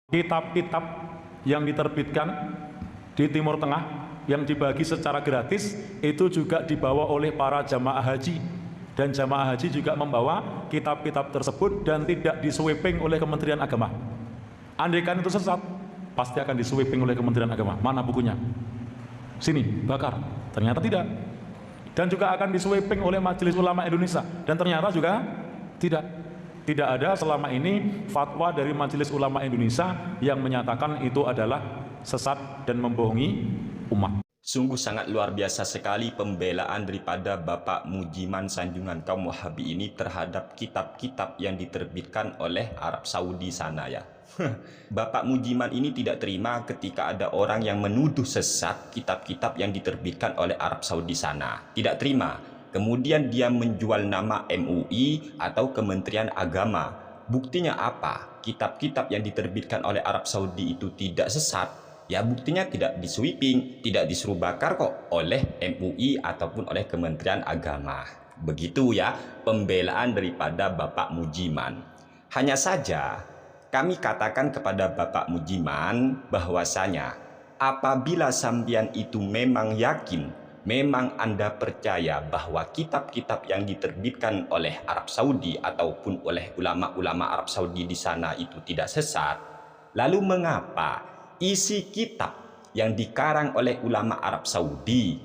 Kitab-kitab yang diterbitkan di Timur Tengah yang dibagi secara gratis itu juga dibawa oleh para jamaah haji, dan jamaah haji juga membawa kitab-kitab tersebut dan tidak disweeping oleh Kementerian Agama. Andaikan itu sesat, pasti akan disweeping oleh Kementerian Agama. Mana bukunya? Sini, bakar. Ternyata tidak. Dan juga akan disweeping oleh Majelis Ulama Indonesia, dan ternyata juga tidak. Tidak ada selama ini fatwa dari Majelis Ulama Indonesia yang menyatakan itu adalah sesat dan membohongi umat. Sungguh sangat luar biasa sekali pembelaan daripada Bapak Mujiman Sanjungan kaum Wahabi ini terhadap kitab-kitab yang diterbitkan oleh Arab Saudi sana ya. Bapak Mujiman ini tidak terima ketika ada orang yang menuduh sesat kitab-kitab yang diterbitkan oleh Arab Saudi sana. Tidak terima. Kemudian dia menjual nama MUI atau Kementerian Agama. Buktinya apa? Kitab-kitab yang diterbitkan oleh Arab Saudi itu tidak sesat. Ya buktinya tidak disweeping, tidak disuruh bakar kok oleh MUI ataupun oleh Kementerian Agama. Begitu ya pembelaan daripada Bapak Mujiman. Hanya saja kami katakan kepada Bapak Mujiman bahwasanya apabila sampean itu memang yakin, memang Anda percaya bahwa kitab-kitab yang diterbitkan oleh Arab Saudi ataupun oleh ulama-ulama Arab Saudi di sana itu tidak sesat, lalu mengapa isi kitab yang dikarang oleh ulama Arab Saudi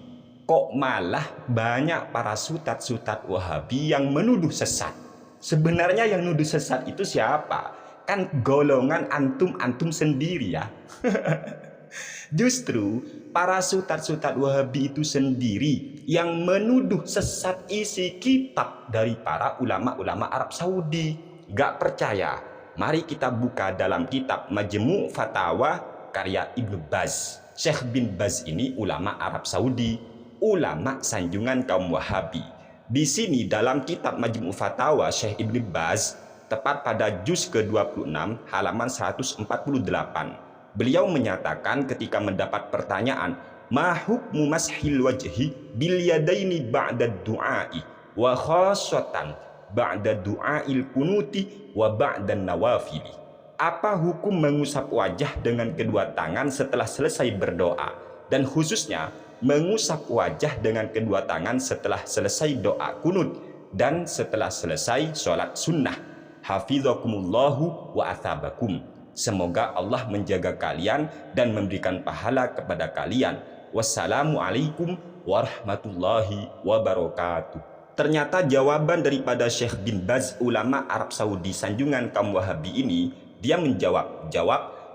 kok malah banyak para sutat-sutat Wahabi yang menuduh sesat? Sebenarnya yang nuduh sesat itu siapa? Kan golongan antum-antum sendiri ya. Justru para sutat-sutat Wahabi itu sendiri yang menuduh sesat isi kitab dari para ulama-ulama Arab Saudi. Gak percaya? Mari kita buka dalam kitab Majmu' Fatawa karya Ibnu Baz. Syekh bin Baz ini ulama Arab Saudi, ulama sanjungan kaum Wahabi. Di sini dalam kitab Majmu' Fatawa Syekh Ibnu Baz, tepat pada juz ke-26 halaman 148. Beliau menyatakan ketika mendapat pertanyaan, ma hukmu mashil wajhi bil yadaini ba'da du'ai wa khassatan ba'da du'ail kunuti wa ba'da nawafili. Apa hukum mengusap wajah dengan kedua tangan setelah selesai berdoa, dan khususnya mengusap wajah dengan kedua tangan setelah selesai doa kunut dan setelah selesai sholat sunnah. Hafizakumullahu wa athabakum. Semoga Allah menjaga kalian dan memberikan pahala kepada kalian. Wassalamualaikum warahmatullahi wabarakatuh. Ternyata jawaban daripada Syekh bin Baz, ulama Arab Saudi sanjungan kaum Wahabi ini, dia menjawab,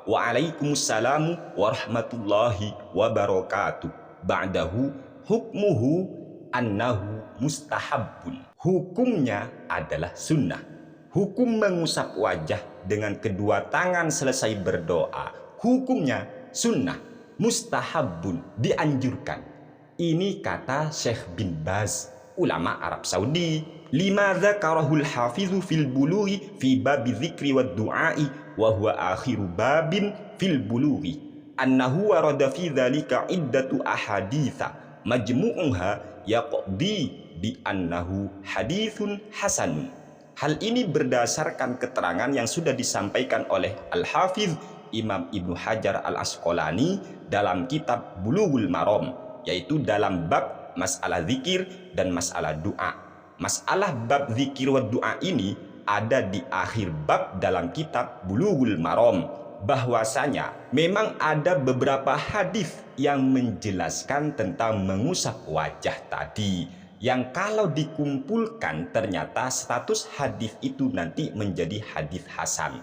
waalaikumsalam warahmatullahi wabarakatuh. Ba'dahu hukmuhu annahu mustahabbun. Hukumnya adalah sunnah. Hukum mengusap wajah dengan kedua tangan selesai berdoa, hukumnya sunnah, mustahabun, dianjurkan. Ini kata Syekh bin Baz, ulama Arab Saudi. Lima dzakarahul hafizu fil bulughi fi babi dzikri wad du'ai wa huwa akhiru babin fil bulughi. Annahu warada fi dzalika iddatu ahaditsa majmu'uha yaqdi bi annahu hadithun hasanun. Hal ini berdasarkan keterangan yang sudah disampaikan oleh Al-Hafidh Imam Ibnu Hajar Al-Asqalani dalam kitab Bulughul Maram, yaitu dalam bab masalah zikir dan masalah doa. Masalah bab zikir wa doa ini ada di akhir bab dalam kitab Bulughul Maram, bahwasanya memang ada beberapa hadis yang menjelaskan tentang mengusap wajah tadi, yang kalau dikumpulkan ternyata status hadis itu nanti menjadi hadis hasan.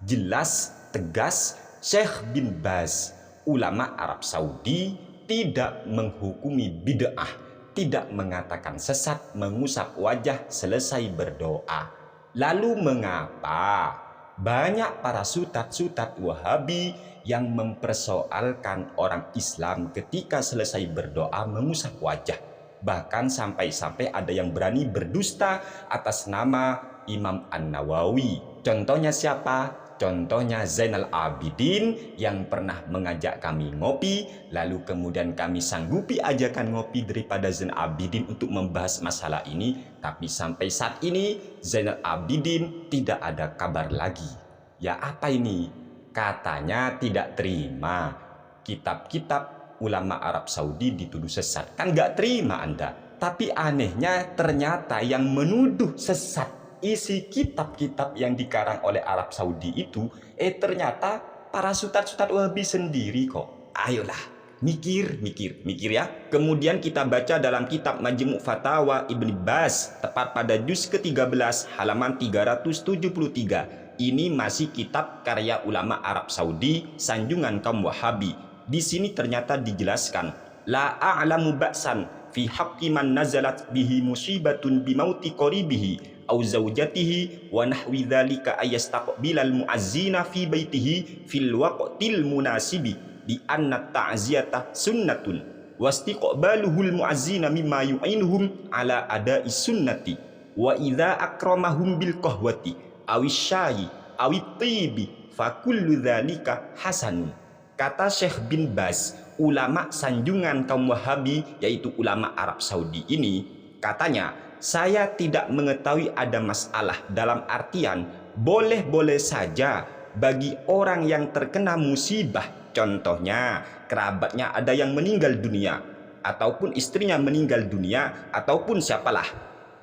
Jelas, tegas, Syekh bin Baz, ulama Arab Saudi, tidak menghukumi bid'ah, tidak mengatakan sesat mengusap wajah selesai berdoa. Lalu mengapa banyak para sutat-sutat Wahabi yang mempersoalkan orang Islam ketika selesai berdoa mengusap wajah? Bahkan sampai-sampai ada yang berani berdusta atas nama Imam An-Nawawi. Contohnya siapa? Contohnya Zainal Abidin yang pernah mengajak kami ngopi, lalu kemudian kami sanggupi ajakan ngopi daripada Zainal Abidin untuk membahas masalah ini. Tapi sampai saat ini Zainal Abidin tidak ada kabar lagi. Ya apa ini? Katanya tidak terima kitab-kitab ulama Arab Saudi dituduh sesat. Kan nggak terima Anda. Tapi anehnya ternyata yang menuduh sesat isi kitab-kitab yang dikarang oleh Arab Saudi itu, ternyata para ustadz-ustadz Wahabi sendiri kok. Ayolah, mikir ya. Kemudian kita baca dalam kitab Majmu' Fatawa Ibn Baz, tepat pada juz ke-13 halaman 373. Ini masih kitab karya ulama Arab Saudi, sanjungan kaum Wahabi. Di sini ternyata dijelaskan, la a'lamu ba'san fi haqqi man nazalat bihi musibatun bimauti qaribihi au zaujatihi wa nahwi dzalika ayastaqbilal muazzina fi baitihi fil waqtil munasibi bi anna ta'ziyata sunnatun wastiqbaluhul muazzina mimma yu'inuhum ala ada'i sunnati wa idza akramahum bil qahwati awis syai awit tibi fakullu dzalika hasanun. Kata Syekh bin Baz, ulama sanjungan kaum Wahabi, yaitu ulama Arab Saudi ini, katanya, saya tidak mengetahui ada masalah dalam artian boleh-boleh saja bagi orang yang terkena musibah, contohnya kerabatnya ada yang meninggal dunia, ataupun istrinya meninggal dunia, ataupun siapalah,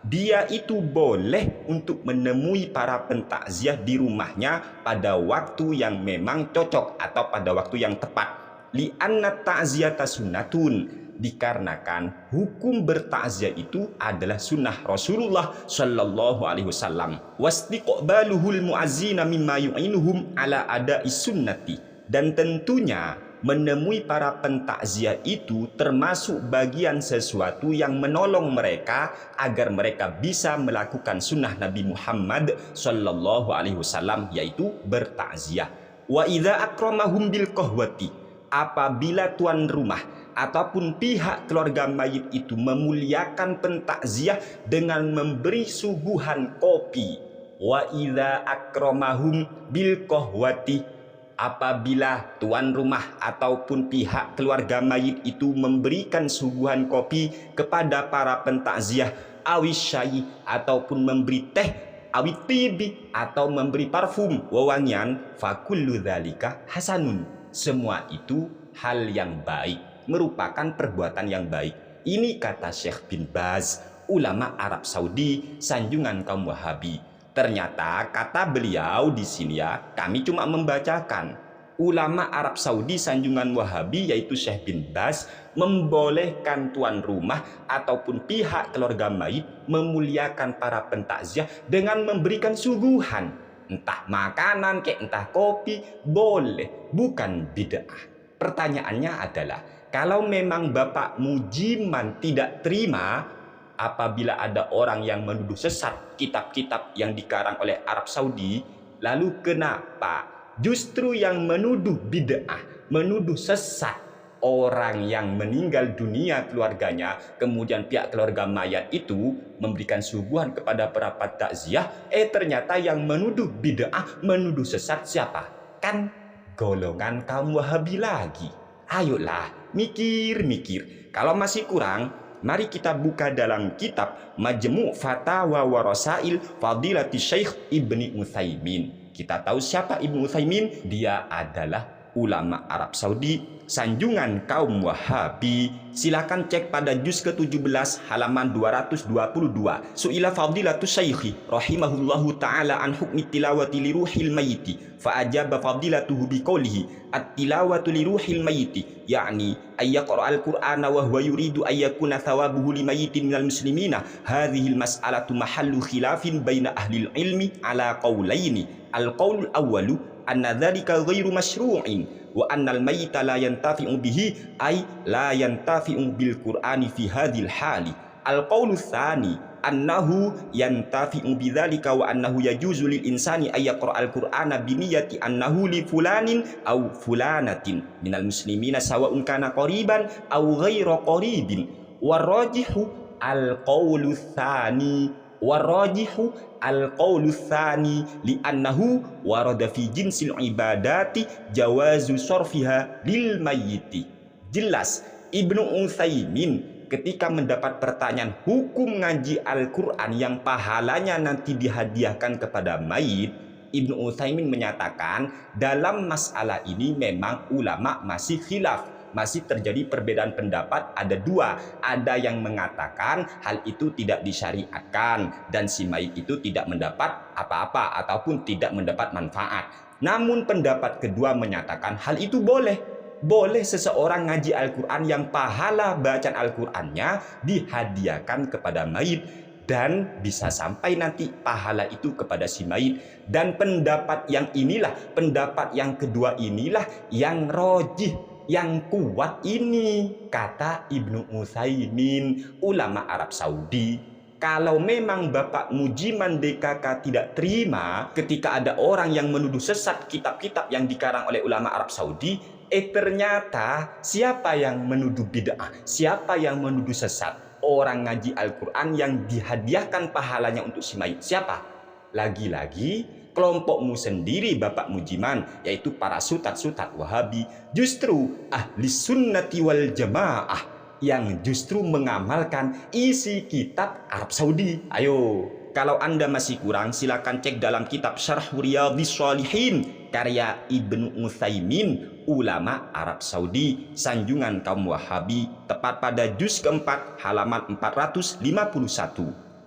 dia itu boleh untuk menemui para pentakziah di rumahnya pada waktu yang memang cocok atau pada waktu yang tepat. Li'anna ta'ziyata sunnatun, dikarenakan hukum bertakziah itu adalah sunnah Rasulullah Shallallahu Alaihi Wasallam. Wastiqbaluhul muazzina mimma yu'inuhum ala ada'i sunnati, dan tentunya menemui para pentakziah itu termasuk bagian sesuatu yang menolong mereka agar mereka bisa melakukan sunnah Nabi Muhammad Sallallahu Alaihi Wasallam, yaitu bertakziah. Wa idza akramahum bil qahwati, apabila tuan rumah ataupun pihak keluarga mayit itu memuliakan pentakziah dengan memberi suguhan kopi. Wa idza akramahum bil qahwati, apabila tuan rumah ataupun pihak keluarga mayit itu memberikan suguhan kopi kepada para pentakziah, awis syai, ataupun memberi teh, awit tibi, atau memberi parfum wewangian, fakullu dzalika hasanun, semua itu hal yang baik, merupakan perbuatan yang baik. Ini kata Syekh bin Baz, ulama Arab Saudi, sanjungan kaum Wahabi. Ternyata kata beliau di sini ya, kami cuma membacakan, ulama Arab Saudi sanjungan Wahabi yaitu Syekh bin Baz membolehkan tuan rumah ataupun pihak keluarga mayit memuliakan para pentakziah dengan memberikan suguhan, entah makanan kek entah kopi, boleh, bukan bid'ah. Pertanyaannya adalah, kalau memang Bapak Mujiman tidak terima apabila ada orang yang menuduh sesat kitab-kitab yang dikarang oleh Arab Saudi, lalu kenapa justru yang menuduh bid'ah, menuduh sesat orang yang meninggal dunia keluarganya, kemudian pihak keluarga mayat itu memberikan suguhan kepada para pentakziah, ternyata yang menuduh bid'ah, menuduh sesat siapa? Kan golongan kaum Wahabi lagi. Ayolah, mikir-mikir. Kalau masih kurang, mari kita buka dalam kitab Majmu' Fatawa wa Rasail Fadilati Syekh Ibni Utsaimin. Kita tahu siapa Ibnu Utsaimin? Dia adalah ulama Arab Saudi, sanjungan kaum Wahabi. Silakan cek pada juz ke-17 halaman 222. Su'ila fadilatu syekhi rahimahullahu ta'ala an hukmi tilawati li ruhil mayyiti fa ajaba fadilatuhu biqaulihi at-tilawatu li ruhil mayyiti yakni ay yaqra al-Qur'ana wa huwa yuridu ay yakuna thawabuhu li mayyitin minal muslimina. Hadhihi al-mas'alatu mahallu khilafin baina ahli al-ilmi ala qaulaini. Al-qaulul awwalu anna dzalika ghairu masyru'in wa annal mayyita la yantafi'u bihi ay la yantafi'u bil Qur'ani fi hadhil hali. Al-qaulu tsani annahu yantafi'u bidzalika wa annahu yajuzu lil insani ay yaqra al-Qur'ana bi niyyati annahu li fulanin aw fulanatin minal muslimina sawa'un kana qariban aw ghairu qaribin. Warajihu al-qaulu tsani warajihu al-qaulu tsani li'annahu warada fi jinsil ibadati jawazu sorfiha lil mayyiti. Jelas Ibnu Utsaimin ketika mendapat pertanyaan hukum ngaji Al-Quran yang pahalanya nanti dihadiahkan kepada mayit, Ibnu Utsaimin menyatakan dalam masalah ini memang ulama masih khilaf, masih terjadi perbedaan pendapat. Ada dua, ada yang mengatakan hal itu tidak disyariatkan dan si mayit itu tidak mendapat apa-apa ataupun tidak mendapat manfaat. Namun pendapat kedua menyatakan hal itu boleh. Boleh seseorang ngaji Al-Quran yang pahala bacaan Al-Qurannya dihadiahkan kepada mayit dan bisa sampai nanti pahala itu kepada si mayit. Dan pendapat yang inilah, pendapat yang kedua inilah yang rojih, yang kuat ini, kata Ibnu Utsaimin, ulama Arab Saudi. Kalau memang Bapak Mujiman DKK tidak terima ketika ada orang yang menuduh sesat kitab-kitab yang dikarang oleh ulama Arab Saudi, ternyata siapa yang menuduh bid'ah, siapa yang menuduh sesat? Orang ngaji Al-Quran yang dihadiahkan pahalanya untuk si mayit. Siapa? Lagi-lagi kelompokmu sendiri Bapak Mujiman, yaitu para sutat-sutat Wahabi, justru ahli sunnati wal jamaah yang justru mengamalkan isi kitab Arab Saudi. Ayo, kalau Anda masih kurang, silakan cek dalam kitab Syarh Riyadhis Shalihin karya Ibnu Utsaimin, ulama Arab Saudi, sanjungan kaum Wahabi, tepat pada juz keempat halaman 451.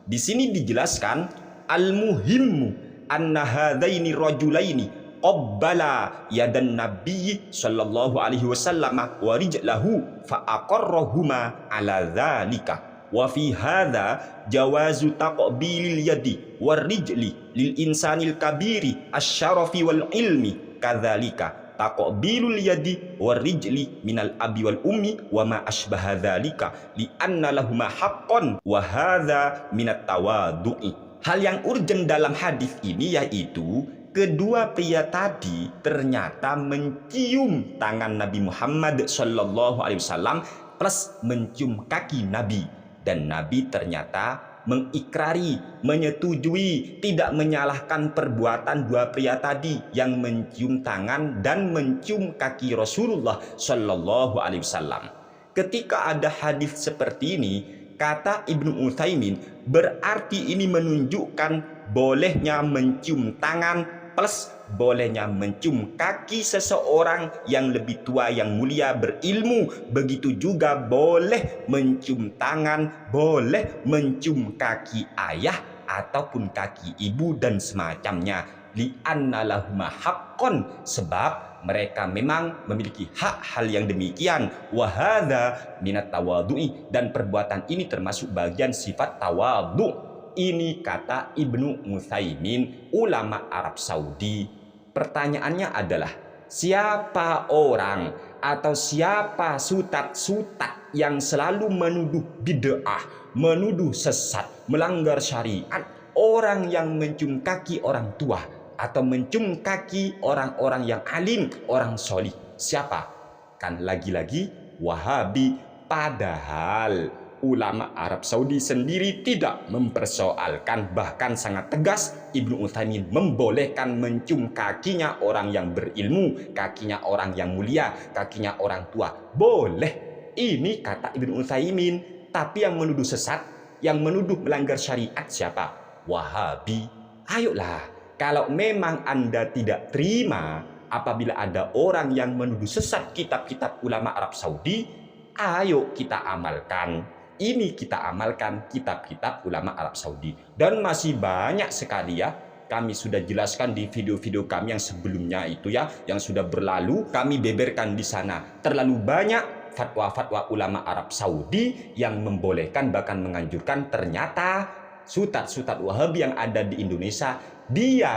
Di sini dijelaskan al-muhimmu anna hadaini rajulaini qabbala yadan nabiyyi sallallahu alaihi wasallam wa rijlahu fa aqarrahuma ala dzalika. Wa fi hadza jawazu taqbilil yadi war rijli lil insanil kabiri asyarafi wal ilmi kadzalika taqbilul yadi war rijli minal abi wal ummi wa ma asbaha dzalika li anna lahuma haqqan wa hadza minat tawaddu'i. Hal yang urgen dalam hadis ini yaitu kedua pria tadi ternyata mencium tangan Nabi Muhammad sallallahu alaihi wasallam plus mencium kaki Nabi. Dan Nabi ternyata mengikrari, menyetujui, tidak menyalahkan perbuatan dua pria tadi yang mencium tangan dan mencium kaki Rasulullah Shallallahu Alaihi Wasallam. Ketika ada hadis seperti ini, kata Ibnu Utsaimin, berarti ini menunjukkan bolehnya mencium tangan plus bolehnya mencium kaki seseorang yang lebih tua, yang mulia, berilmu. Begitu juga boleh mencium tangan, boleh mencium kaki ayah ataupun kaki ibu dan semacamnya. Li'anna lahuma haqqon, sebab mereka memang memiliki hak hal yang demikian. Wahada minat tawadu'i, dan perbuatan ini termasuk bagian sifat tawadu'. Ini kata Ibnu Utsaimin, ulama Arab Saudi. Pertanyaannya adalah, siapa orang atau siapa sutat-sutat yang selalu menuduh bid'ah, menuduh sesat, melanggar syariat, orang yang mencium kaki orang tua atau mencium kaki orang-orang yang alim, orang solih? Siapa? Kan lagi-lagi Wahabi. Padahal ulama Arab Saudi sendiri tidak mempersoalkan, bahkan sangat tegas Ibnu Utsaimin membolehkan mencium kakinya orang yang berilmu, kakinya orang yang mulia, kakinya orang tua. Boleh. Ini kata Ibnu Utsaimin. Tapi yang menuduh sesat, yang menuduh melanggar syariat siapa? Wahabi. Ayolah, kalau memang Anda tidak terima apabila ada orang yang menuduh sesat kitab-kitab ulama Arab Saudi, ayo kita amalkan. Ini kita amalkan kitab-kitab ulama Arab Saudi. Dan masih banyak sekali ya, kami sudah jelaskan di video-video kami yang sebelumnya itu ya, yang sudah berlalu, kami beberkan di sana. Terlalu banyak fatwa-fatwa ulama Arab Saudi yang membolehkan bahkan menganjurkan. Ternyata sutat-sutat Wahabi yang ada di Indonesia,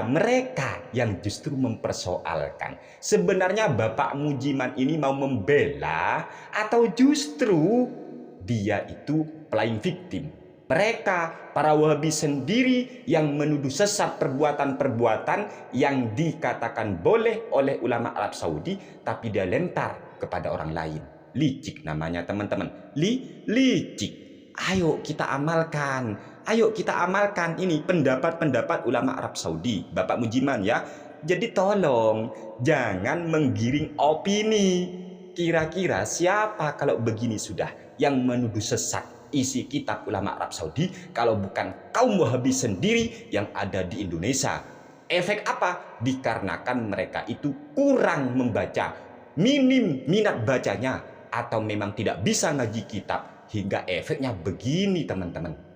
mereka yang justru mempersoalkan. Sebenarnya Bapak Mujiman ini mau membela atau justru dia itu playing victim? Mereka, para Wahabi sendiri yang menuduh sesat perbuatan-perbuatan yang dikatakan boleh oleh ulama Arab Saudi, tapi dia lempar kepada orang lain. Licik namanya teman-teman. Licik. Ayo kita amalkan. Ayo kita amalkan ini pendapat-pendapat ulama Arab Saudi. Bapak Mujiman ya. Jadi tolong jangan menggiring opini. Kira-kira siapa kalau begini sudah yang menuduh sesat isi kitab ulama Arab Saudi kalau bukan kaum Wahabi sendiri yang ada di Indonesia? Efek apa? Dikarenakan mereka itu kurang membaca, minim minat bacanya, atau memang tidak bisa ngaji kitab, hingga efeknya begini teman-teman.